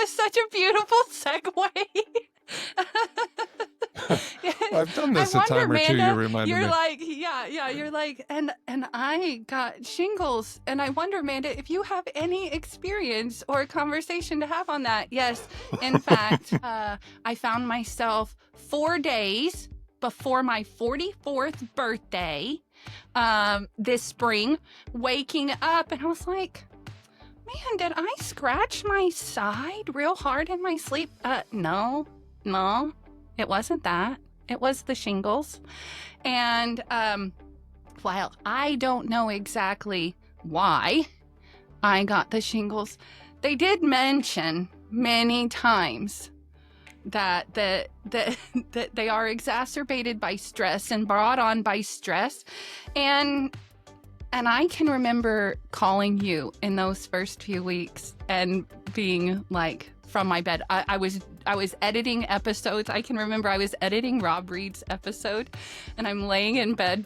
was such a beautiful segue. I've done this a time or two. Manda, You reminded you're me. like, you're like, and I got shingles, and I wonder, Manda, if you have any experience or conversation to have on that. Yes, in fact, I found myself 4 days before my 44th birthday, this spring, waking up, and I was like, man, did I scratch my side real hard in my sleep? No, it wasn't that. It was the shingles. And while I don't know exactly why I got the shingles, they did mention many times that they are exacerbated by stress and brought on by stress. And I can remember calling you in those first few weeks and being like, from my bed, I was editing episodes. I can remember I was editing Rob Reed's episode, and I'm laying in bed.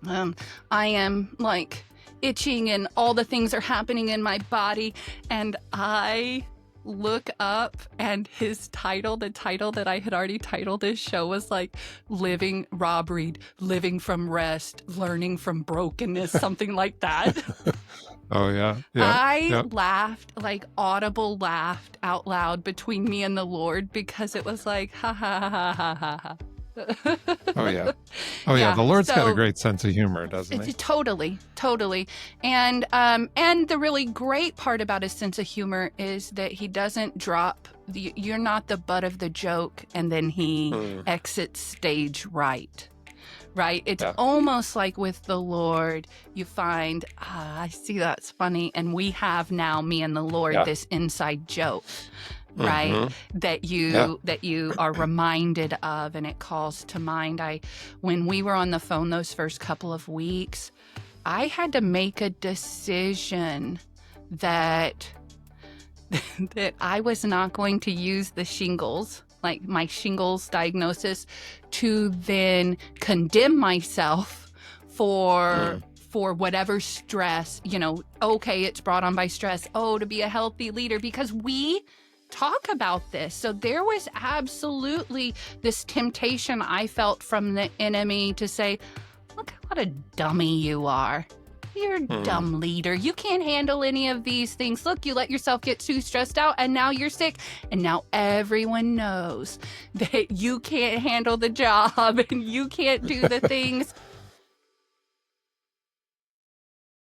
I am like itching, and all the things are happening in my body, and I look up, and his title, the title that I had already titled this show, was like Rob Reed, living from rest, learning from brokenness, something like that. Oh, yeah. I laughed, like audible laughed out loud between me and the Lord, because it was like, ha ha ha ha ha ha. Oh, yeah. The Lord's got a great sense of humor, doesn't he? Totally. And the really great part about his sense of humor is that he doesn't drop, you're not the butt of the joke, and then he exits stage right. It's almost like with the Lord, you find, I see that's funny, and we have now, me and the Lord, this inside joke, right? Mm-hmm. That you are reminded of, and it calls to mind. When we were on the phone those first couple of weeks, I had to make a decision that I was not going to use the shingles, like my shingles diagnosis, to then condemn myself for whatever stress, okay, it's brought on by stress. Oh, to be a healthy leader, because we talk about this. So there was absolutely this temptation I felt from the enemy to say, look what a dummy you are. You're a dumb leader. You can't handle any of these things. Look, you let yourself get too stressed out, and now you're sick. And now everyone knows that you can't handle the job, and you can't do the things